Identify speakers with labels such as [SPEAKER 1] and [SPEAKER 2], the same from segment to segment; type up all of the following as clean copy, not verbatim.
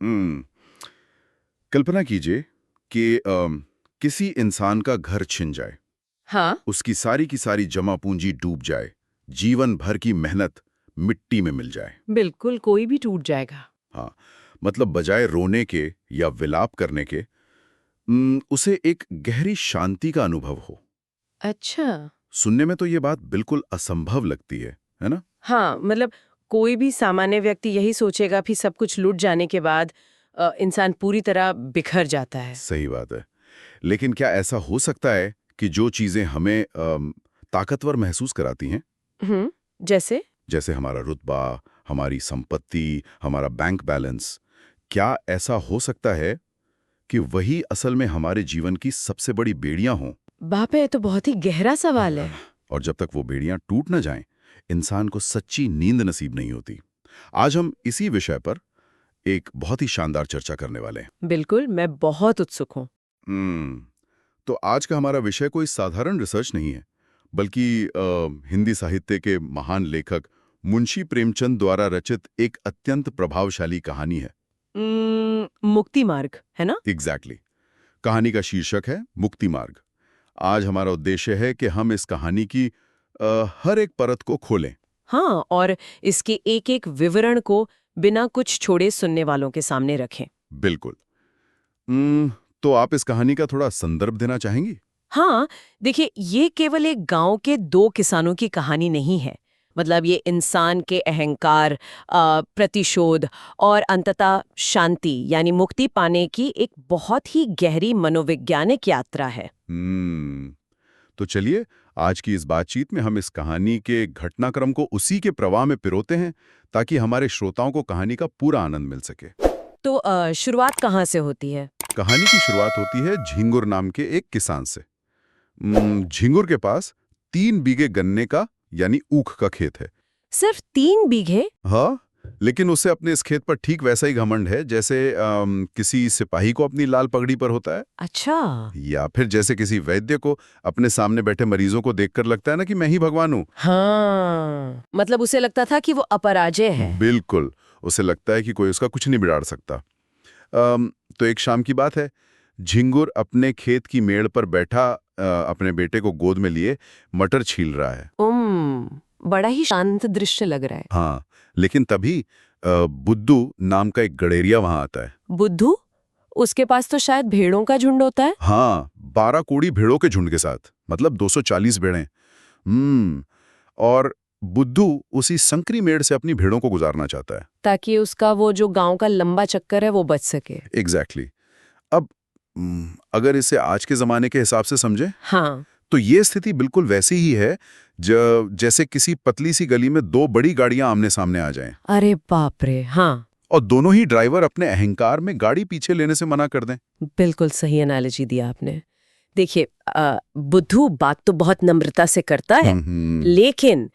[SPEAKER 1] हम्म कल्पना कीजिए कि किसी इंसान का घर छिन जाए,
[SPEAKER 2] हाँ।
[SPEAKER 1] उसकी सारी की सारी जमा पूंजी डूब जाए, जीवन भर की मेहनत मिट्टी में मिल जाए।
[SPEAKER 2] बिल्कुल, कोई भी टूट जाएगा।
[SPEAKER 1] हाँ, मतलब बजाय रोने के या विलाप करने के उसे एक गहरी शांति का अनुभव हो।
[SPEAKER 2] अच्छा।
[SPEAKER 1] सुनने में तो ये बात बिल्कुल असंभव लगती है ना?
[SPEAKER 2] हाँ, मतलब कोई भी सामान्य व्यक्ति यही सोचेगा फिर सब कुछ लूट जाने के बाद इंसान पूरी तरह बिखर जाता है।
[SPEAKER 1] सही बात है। लेकिन क्या ऐसा हो सकता है कि जो चीजें हमें ताकतवर महसूस कराती हैं,
[SPEAKER 2] हम्म। जैसे?
[SPEAKER 1] जैसे हमारा रुतबा, हमारी संपत्ति, हमारा बैंक बैलेंस, क्या ऐसा हो सकता है कि वही असल में हमारे जीवन की सबसे बड़ी बेड़ियां हों?
[SPEAKER 2] बाप रे, ये तो बहुत ही गहरा सवाल है।
[SPEAKER 1] और जब तक वो बेड़ियां टूट न जाएं, इंसान को सच्ची नींद नसीब नहीं होती। आज हम इसी विषय पर एक बहुत ही शानदार चर्चा करने वाले हैं।
[SPEAKER 2] बिल्कुल, मैं बहुत उत्सुक हूँ।
[SPEAKER 1] हम्म तो आज का हमारा विषय कोई साधारण रिसर्च नहीं है, बल्कि हिंदी साहित्य के महान लेखक मुंशी प्रेमचंद द्वारा रचित एक अत्यंत प्रभावशाली कहानी है।
[SPEAKER 2] मुक्ति मार्ग, है ना?
[SPEAKER 1] एग्जैक्टली कहानी का शीर्षक है मुक्ति मार्ग। आज हमारा उद्देश्य है कि हम इस कहानी की हर एक परत को खोलें।
[SPEAKER 2] हाँ, और इसके एक एक विवरण को बिना कुछ छोड़े सुनने वालों के सामने रखें।
[SPEAKER 1] बिल्कुल। हम्म, तो आप इस कहानी का थोड़ा संदर्भ देना चाहेंगी?
[SPEAKER 2] हाँ, देखिए, ये केवल एक गांव के दो किसानों की कहानी नहीं है। मतलब ये इंसान के अहंकार, प्रतिशोध और अंततः शांति यानी मुक्ति पाने की एक बहुत ही गहरी मनोवैज्ञानिक यात्रा है।
[SPEAKER 1] हम्म तो चलिए, आज की इस बातचीत में हम इस कहानी के घटनाक्रम को उसी के प्रवाह में पिरोते हैं, ताकि हमारे श्रोताओं को कहानी का पूरा आनंद मिल सके।
[SPEAKER 2] तो शुरुआत कहाँ से होती है?
[SPEAKER 1] कहानी की शुरुआत होती है झिंगुर नाम के एक किसान से। झिंगुर के पास 3 बीघे गन्ने का यानी ऊख का खेत है।
[SPEAKER 2] सिर्फ 3 बीघे?
[SPEAKER 1] हाँ, लेकिन उसे अपने इस खेत पर ठीक वैसा ही घमंड है जैसे किसी सिपाही को अपनी लाल पगड़ी पर होता है,
[SPEAKER 2] अच्छा।
[SPEAKER 1] या फिर जैसे किसी वैद्य को अपने सामने बैठे मरीजों को देखकर लगता है ना कि मैं ही भगवान हूँ।
[SPEAKER 2] हाँ, मतलब उसे लगता था कि वो अपराजय है।
[SPEAKER 1] बिल्कुल, उसे लगता है कि कोई उसका कुछ नहीं बिगाड़ सकता। तो एक शाम की बात है, झिंगुर अपने खेत की मेड़ पर बैठा अपने बेटे को गोद में लिए मटर छील रहा है।
[SPEAKER 2] बड़ा ही शांत दृश्य लग रहा है।
[SPEAKER 1] हाँ, लेकिन तभी बुद्धू नाम का एक गडेरिया वहां आता है।
[SPEAKER 2] बुद्धू? उसके पास तो शायद भेड़ों का झुंड होता है।
[SPEAKER 1] हाँ, 12 कोड़ी भेड़ों के झुंड के साथ, मतलब 240 भेड़ें। और बुद्धू उसी संकरी मेड़ से अपनी भेड़ों को गुजारना चाहता है।
[SPEAKER 2] ताकि उसका वो जो गांव का लंबा चक्कर है वो बच सके।
[SPEAKER 1] एग्जैक्टली अब अगर इसे आज के जमाने के हिसाब से समझे,
[SPEAKER 2] हाँ।
[SPEAKER 1] तो ये स्थिति बिल्कुल वैसी ही है जैसे किसी पतली सी गली में दो बड़ी गाड़ियां आमने सामने आ जाएं
[SPEAKER 2] अरे बाप रे, हाँ।
[SPEAKER 1] और दोनों ही ड्राइवर अपने अहंकार में गाड़ी पीछे लेने से मना कर दें।
[SPEAKER 2] बिल्कुल सही एनालॉजी दिया आपने। देखिए, बुद्धू बात तो बहुत नम्रता से करता है,
[SPEAKER 1] हम्म
[SPEAKER 2] लेकिन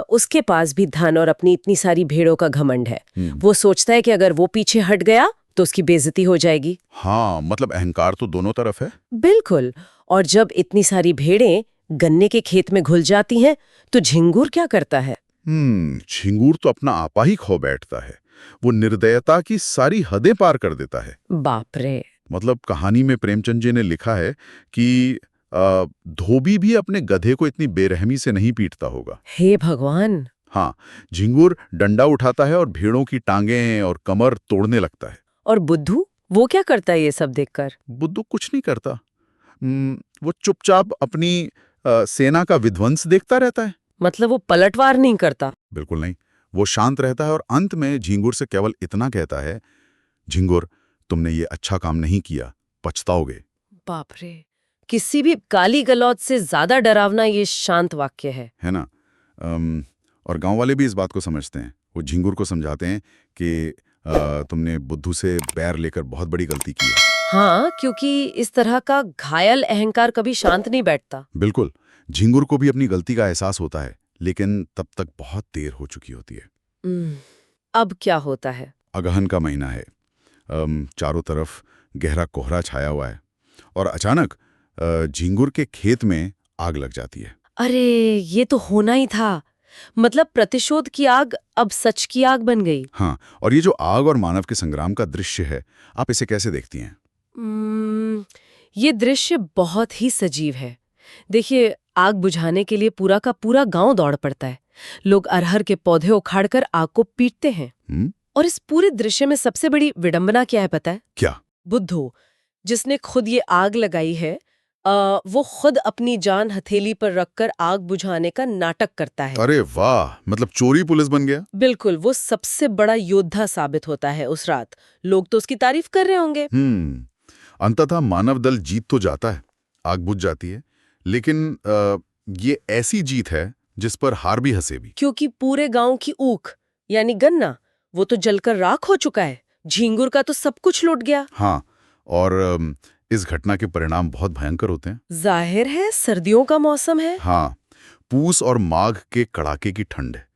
[SPEAKER 2] उसके पास भी धन और अपनी इतनी सारी भेड़ों का घमंड है।
[SPEAKER 1] हम्म
[SPEAKER 2] वो सोचता है कि अगर वो पीछे हट गया तो उसकी बेइज्जती हो जाएगी।
[SPEAKER 1] हाँ, मतलब अहंकार तो दोनों तरफ है।
[SPEAKER 2] बिल्कुल। और जब इतनी सारी भेड़ें गन्ने के खेत में घुल जाती हैं, तो झिंगुर क्या करता है?
[SPEAKER 1] झिंगूर तो अपना आपा ही खो बैठता है। वो निर्दयता की सारी हदें पार कर देता है।
[SPEAKER 2] बाप रे।
[SPEAKER 1] मतलब कहानी में प्रेमचंद जी ने लिखा है कि धोबी भी अपने गधे को इतनी बेरहमी से नहीं पीटता होगा।
[SPEAKER 2] हे भगवान।
[SPEAKER 1] हाँ, झिंगूर डंडा उठाता है और भेड़ों की टांगें और कमर तोड़ने लगता है।
[SPEAKER 2] और बुद्धू, वो क्या करता है ये सब देखकर?
[SPEAKER 1] बुद्धू कुछ नहीं करता। वो चुपचाप अपनी सेना का विध्वंस देखता रहता है।
[SPEAKER 2] मतलब वो पलटवार नहीं करता?
[SPEAKER 1] बिल्कुल नहीं, वो शांत रहता है और अंत में झिंगुर से केवल इतना कहता है, झिंगुर, तुमने ये अच्छा काम नहीं किया, पछताओगे।
[SPEAKER 2] बाप रे, किसी भी गाली गलौज से ज्यादा डरावना ये शांत वाक्य है
[SPEAKER 1] ना? और गांव वाले भी इस बात को समझते हैं। वो झिंगुर को समझाते हैं कि तुमने बुद्धू से बैर लेकर बहुत बड़ी गलती की है।
[SPEAKER 2] हाँ, क्योंकि इस तरह का घायल अहंकार कभी शांत नहीं बैठता।
[SPEAKER 1] बिल्कुल, झिंगुर को भी अपनी गलती का एहसास होता है, लेकिन तब तक बहुत देर हो चुकी होती है।
[SPEAKER 2] हम्म, अब क्या होता है?
[SPEAKER 1] अगहन का महीना है। चारों तरफ गहरा कोहरा छाया हुआ है और अचानक झिंगुर के खेत में आग लग जाती है।
[SPEAKER 2] अरे, ये तो होना ही था। मतलब प्रतिशोध की आग अब सच की आग बन गई।
[SPEAKER 3] हाँ, और ये जो आग और मानव के संग्राम का दृश्य है, आप इसे कैसे देखती हैं?
[SPEAKER 2] ये दृश्य बहुत ही सजीव है। देखिए, आग बुझाने के लिए पूरा का पूरा गांव दौड़ पड़ता है। लोग अरहर के पौधे उखाड़कर आग को पीटते हैं। और इस पूरे दृश्य में सबसे बड़ी विडंबना क्या है पता है?
[SPEAKER 3] क्या?
[SPEAKER 2] बुद्धू, जिसने खुद ये आग लगाई है, वो खुद अपनी जान हथेली पर रखकर आग बुझाने का नाटक करता है।
[SPEAKER 3] अरे वाह, मतलब चोरी पुलिस बन गया।
[SPEAKER 2] बिल्कुल, वो सबसे बड़ा योद्धा साबित होता है उस रात। लोग तो उसकी तारीफ कर रहे होंगे।
[SPEAKER 3] अंततः मानव दल जीत तो जाता है, आग बुझ जाती है, लेकिन ये ऐसी जीत है जिस पर हार भी हंसे भी।
[SPEAKER 2] क्योंकि पूरे गांव की ऊख यानी गन्ना वो तो जलकर राख हो चुका है। झींगुर का तो सब कुछ लुट गया।
[SPEAKER 3] हाँ, और इस घटना के परिणाम बहुत भयंकर होते हैं।
[SPEAKER 2] जाहिर है, सर्दियों का मौसम है।
[SPEAKER 3] हाँ, पूस और माघ के कड़ाके की ठंड है।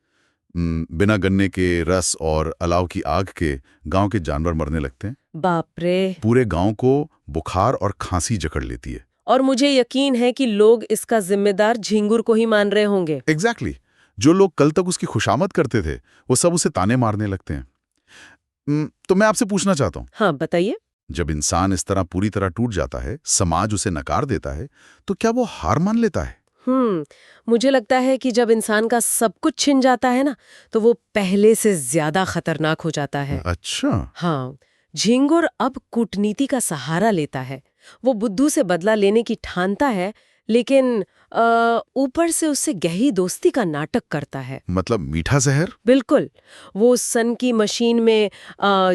[SPEAKER 3] बिना गन्ने के रस और अलाव की आग के गांव के जानवर मरने लगते हैं।
[SPEAKER 2] बाप रे।
[SPEAKER 3] पूरे गांव को बुखार और खांसी जकड़ लेती है।
[SPEAKER 2] और मुझे यकीन है कि लोग इसका जिम्मेदार झींगुर को ही मान रहे होंगे।
[SPEAKER 3] एग्जैक्टली। जो लोग कल तक उसकी खुशामद करते थे, वो सब उसे ताने मारने लगते हैं। तो मैं आपसे पूछना चाहता हूँ।
[SPEAKER 2] हाँ, बताइए।
[SPEAKER 3] जब इंसान इस तरह पूरी तरह टूट जाता है, समाज उसे नकार देता है, तो क्या वो हार मान लेता है?
[SPEAKER 2] मुझे लगता है कि जब इंसान का सब कुछ छिन जाता है ना, तो वो पहले से ज्यादा खतरनाक हो जाता है।
[SPEAKER 3] अच्छा।
[SPEAKER 2] हाँ, झींगुर अब कूटनीति का सहारा लेता है। वो बुद्धू से बदला लेने की ठानता है, लेकिन ऊपर से उससे गहरी दोस्ती का नाटक करता है।
[SPEAKER 3] मतलब मीठा जहर?
[SPEAKER 2] बिल्कुल। वो सन की मशीन में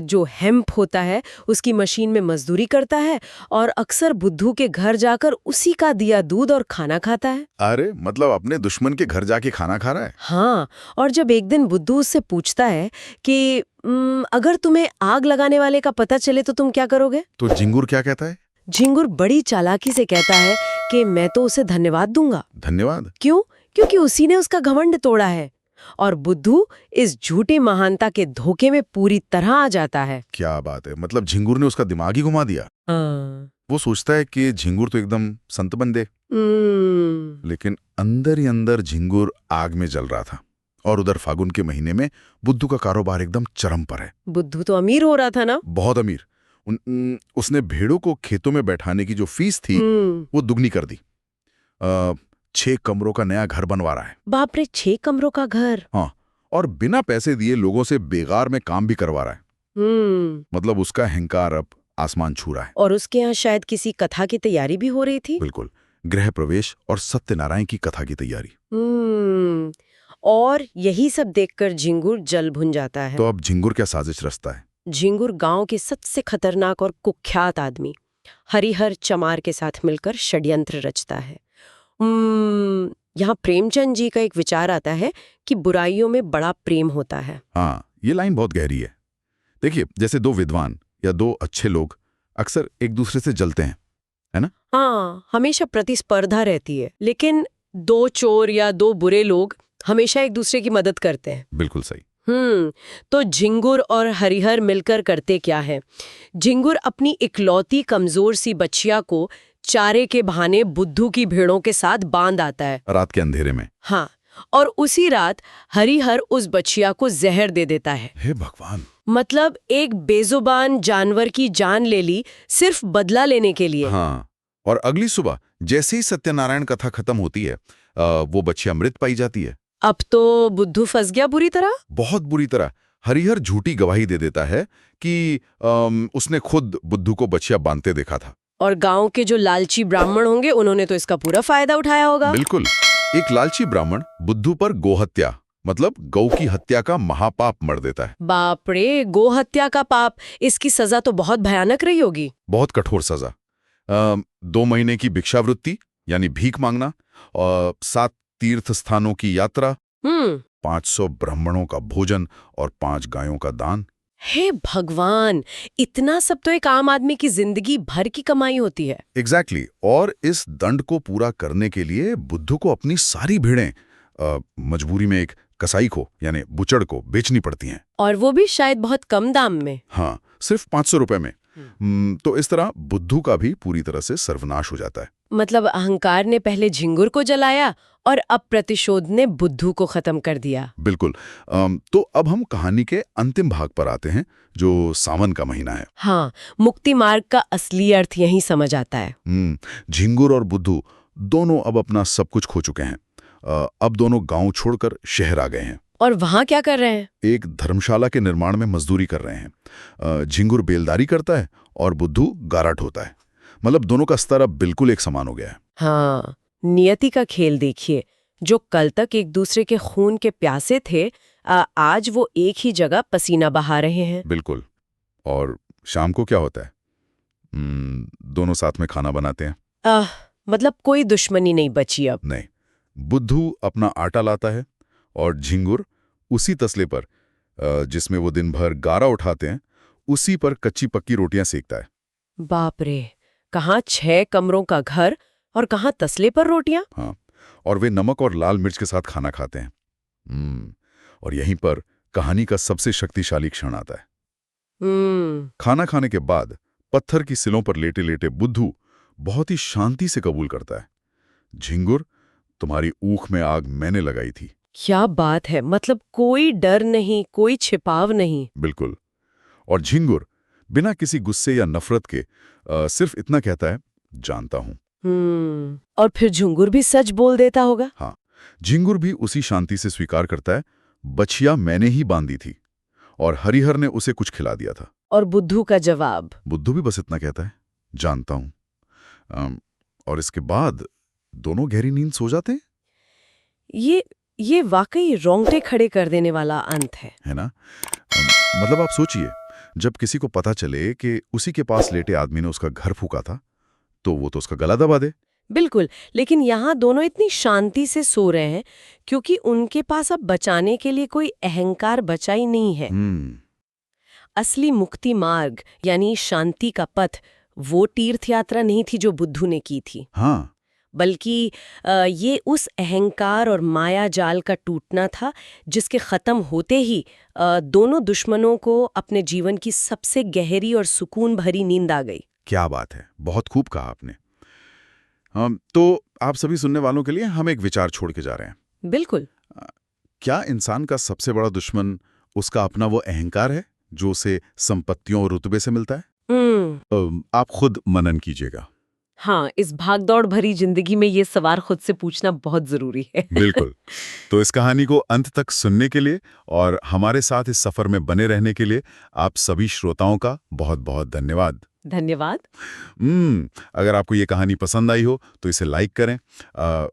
[SPEAKER 2] जो हेम्प होता है, उसकी मशीन में मजदूरी करता है और अक्सर बुद्धू के घर जाकर उसी का दिया दूध और खाना खाता है।
[SPEAKER 3] अरे, मतलब अपने दुश्मन के घर जाके खाना खा रहा है?
[SPEAKER 2] हाँ, और जब एक दिन बुद्धू उससे पूछता है कि अगर तुम्हें आग लगाने वाले का पता चले तो तुम क्या करोगे?
[SPEAKER 3] तो झिंगुर क्या कहता है?
[SPEAKER 2] झिंगुर बड़ी चालाकी से कहता है कि मैं तो उसे धन्यवाद दूंगा।
[SPEAKER 3] धन्यवाद?
[SPEAKER 2] क्यों? क्योंकि उसी ने उसका घमंड तोड़ा है। और बुद्धू इस झूठी महानता के धोखे में पूरी तरह आ जाता है।
[SPEAKER 3] क्या बात है, मतलब झिंगुर ने उसका दिमाग ही घुमा दिया। वो सोचता है कि झिंगुर तो एकदम संत बन दे। लेकिन अंदर ही अंदर झिंगुर आग में जल रहा था। और उधर फागुन के महीने में बुद्धू का कारोबार एकदम चरम पर है।
[SPEAKER 2] बुद्धू तो अमीर हो रहा था ना?
[SPEAKER 3] बहुत अमीर। उसने भेड़ों को खेतों में बैठाने की जो फीस थी वो दुगनी कर दी। 6 कमरों का नया घर बनवा रहा है।
[SPEAKER 2] बाप रे, 6 कमरों का घर?
[SPEAKER 3] हाँ, और बिना पैसे दिए लोगों से बेगार में काम भी करवा रहा है। मतलब उसका अहंकार अब आसमान छू रहा है।
[SPEAKER 2] और उसके यहाँ शायद किसी कथा की तैयारी भी हो रही थी।
[SPEAKER 3] बिल्कुल, गृह प्रवेश और सत्यनारायण की कथा की तैयारी।
[SPEAKER 2] और यही सब देखकर झिंगुर जल भुन जाता है।
[SPEAKER 3] तो अब झिंगुर क्या साजिश रचता है?
[SPEAKER 2] झिंगुर गांव के सबसे खतरनाक और कुख्यात आदमी हरिहर चमार के साथ मिलकर षड्यंत्र रचता है। यहाँ प्रेमचंद जी का एक विचार आता है कि बुराइयों में बड़ा प्रेम होता है।
[SPEAKER 3] हाँ, ये लाइन बहुत गहरी है। देखिए, जैसे 2 विद्वान या 2 अच्छे लोग अक्सर एक दूसरे से जलते हैं, है ना?
[SPEAKER 2] हाँ, हमेशा प्रतिस्पर्धा रहती है, लेकिन 2 चोर या 2 बुरे लोग हमेशा एक दूसरे की मदद करते हैं।
[SPEAKER 3] बिल्कुल सही।
[SPEAKER 2] तो झिंगुर और हरिहर मिलकर करते क्या है? झिंगुर अपनी इकलौती कमजोर सी बच्चिया को चारे के बहाने बुद्धू की भेड़ों के साथ बांध आता है
[SPEAKER 3] रात के अंधेरे में।
[SPEAKER 2] हाँ, और उसी रात हरिहर उस बच्चिया को जहर दे देता है।
[SPEAKER 3] हे भगवान!
[SPEAKER 2] मतलब एक बेजुबान जानवर की जान ले ली सिर्फ बदला लेने के लिए।
[SPEAKER 3] हाँ, और अगली सुबह जैसे ही सत्यनारायण कथा खत्म होती है, वो बच्चिया मृत पाई जाती है।
[SPEAKER 2] अब तो बुद्धू फंस गया बुरी तरह।
[SPEAKER 3] बहुत बुरी तरह। हरिहर झूठी गवाही दे देता है कि उसने खुद बुद्धू को बच्चिया बांधते देखा था।
[SPEAKER 2] और गांव के जो लालची ब्राह्मण होंगे उन्होंने तो इसका पूरा फायदा उठाया होगा।
[SPEAKER 3] बिल्कुल। एक लालची ब्राह्मण बुद्धू पर गोहत्या मतलब गौ की हत्या का महापाप मर देता है।
[SPEAKER 2] बाप रे, गो हत्या का पाप! इसकी सजा तो बहुत भयानक रही होगी।
[SPEAKER 3] बहुत कठोर सजा। 2 महीने की भिक्षावृत्ति यानी भीख मांगना, और 7 तीर्थ स्थानों की यात्रा, 500 ब्राह्मणों का भोजन और 5 गायों का दान।
[SPEAKER 2] हे भगवान, इतना सब तो एक आम आदमी की जिंदगी भर की कमाई होती है।
[SPEAKER 3] एग्जैक्टली। और इस दंड को पूरा करने के लिए बुद्धू को अपनी सारी भेड़ें मजबूरी में एक कसाई को यानी बुचड़ को बेचनी पड़ती हैं।
[SPEAKER 2] और वो भी शायद बहुत कम दाम में।
[SPEAKER 3] हाँ, सिर्फ 500 रुपए में। तो इस तरह बुद्धू का भी पूरी तरह से सर्वनाश हो जाता है।
[SPEAKER 2] मतलब अहंकार ने पहले झिंगुर को जलाया और अब प्रतिशोध ने बुद्धू को खत्म कर दिया।
[SPEAKER 3] बिल्कुल। तो अब हम कहानी के अंतिम भाग पर आते हैं, जो सावन का महीना है।
[SPEAKER 2] हाँ, मुक्ति मार्ग का असली अर्थ यहीं समझ आता है।
[SPEAKER 3] झिंगुर और बुद्धू दोनों अब अपना सब कुछ खो चुके हैं। अब दोनों गांव छोड़कर शहर आ गए हैं।
[SPEAKER 2] और वहां क्या कर रहे हैं?
[SPEAKER 3] एक धर्मशाला के निर्माण में मजदूरी कर रहे हैं। झिंगुर बेलदारी करता है और बुद्धू गारा ढोता है। मतलब दोनों का स्तर अब बिल्कुल एक समान हो गया है।
[SPEAKER 2] हाँ, नियति का खेल देखिए। जो कल तक एक दूसरे के खून के प्यासे थे, आज वो एक ही जगह पसीना बहा रहे हैं।
[SPEAKER 3] बिल्कुल। और शाम को क्या होता है? दोनों साथ में खाना बनाते हैं।
[SPEAKER 2] मतलब कोई दुश्मनी नहीं बची अब।
[SPEAKER 3] नहीं, बुद्धू अपना आटा लाता है और झिंगुर उसी तसले पर, जिसमें वो दिन भर गारा उठाते हैं, उसी पर कच्ची पक्की रोटियां सेकता है।
[SPEAKER 2] बाप रे, कहाँ 6 कमरों का घर और कहाँ तसले पर रोटियां।
[SPEAKER 3] हाँ, और वे नमक और लाल मिर्च के साथ खाना खाते हैं। और यहीं पर कहानी का सबसे शक्तिशाली क्षण आता है। खाना खाने के बाद पत्थर की सिलों पर लेटे लेटे बुद्धू बहुत ही शांति से कबूल करता है, झिंगुर, तुम्हारी ऊख में आग मैंने लगाई थी।
[SPEAKER 2] क्या बात है, मतलब कोई डर नहीं, कोई छिपाव नहीं।
[SPEAKER 3] बिल्कुल। और झिंगुर बिना किसी गुस्से या नफरत के सिर्फ इतना कहता है, जानता हूं।
[SPEAKER 2] और फिर झिंगुर भी सच बोल देता होगा।
[SPEAKER 3] हाँ, झिंगुर भी उसी शांति से स्वीकार करता है, बछिया मैंने ही बांधी थी और हरिहर ने उसे कुछ खिला दिया था।
[SPEAKER 2] और बुद्धू का जवाब?
[SPEAKER 3] बुद्धू भी बस इतना कहता है, जानता हूं। और इसके बाद दोनों गहरी नींद सो जाते हैं।
[SPEAKER 2] ये वाकई रोंगटे खड़े कर देने वाला अंत है
[SPEAKER 3] ना? मतलब आप सोचिए, जब किसी को पता चले कि उसी के पास लेटे आदमी ने उसका घर फूका था, तो वो तो उसका गला दबा दे।
[SPEAKER 2] बिल्कुल, लेकिन यहाँ दोनों इतनी शांति से सो रहे हैं क्योंकि उनके पास अब बचाने के लिए कोई अहंकार बचा ही नहीं है। असली मुक्ति मार्ग यानी शांति का पथ वो तीर्थ यात्रा नहीं थी जो बुद्धू ने की थी।
[SPEAKER 3] हाँ,
[SPEAKER 2] बल्कि ये उस अहंकार और माया जाल का टूटना था जिसके खत्म होते ही दोनों दुश्मनों को अपने जीवन की सबसे गहरी और सुकून भरी नींद आ गई।
[SPEAKER 3] क्या बात है, बहुत खूब कहा आपने। तो आप सभी सुनने वालों के लिए हम एक विचार छोड़ के जा रहे हैं।
[SPEAKER 2] बिल्कुल।
[SPEAKER 3] क्या इंसान का सबसे बड़ा दुश्मन उसका अपना वो अहंकार है जो उसे संपत्तियों और रुतबे से मिलता है? आप खुद मनन कीजिएगा।
[SPEAKER 2] हाँ, इस भागदौड़ भरी जिंदगी में ये सवाल खुद से पूछना बहुत जरूरी है।
[SPEAKER 3] बिल्कुल। तो इस कहानी को अंत तक सुनने के लिए और हमारे साथ इस सफर में बने रहने के लिए आप सभी श्रोताओं का बहुत बहुत धन्यवाद।
[SPEAKER 2] धन्यवाद।
[SPEAKER 3] अगर आपको ये कहानी पसंद आई हो तो इसे लाइक करें,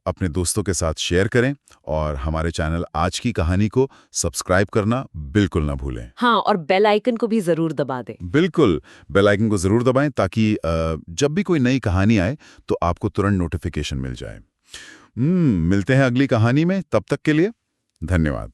[SPEAKER 3] अपने दोस्तों के साथ शेयर करें और हमारे चैनल आज की कहानी को सब्सक्राइब करना बिल्कुल ना भूलें।
[SPEAKER 2] हाँ, और बेल आइकन को भी जरूर दबा दें।
[SPEAKER 3] बिल्कुल, बेल आइकन को जरूर दबाएं ताकि जब भी कोई नई कहानी आए तो आपको तुरंत नोटिफिकेशन मिल जाए। मिलते हैं अगली कहानी में, तब तक के लिए धन्यवाद।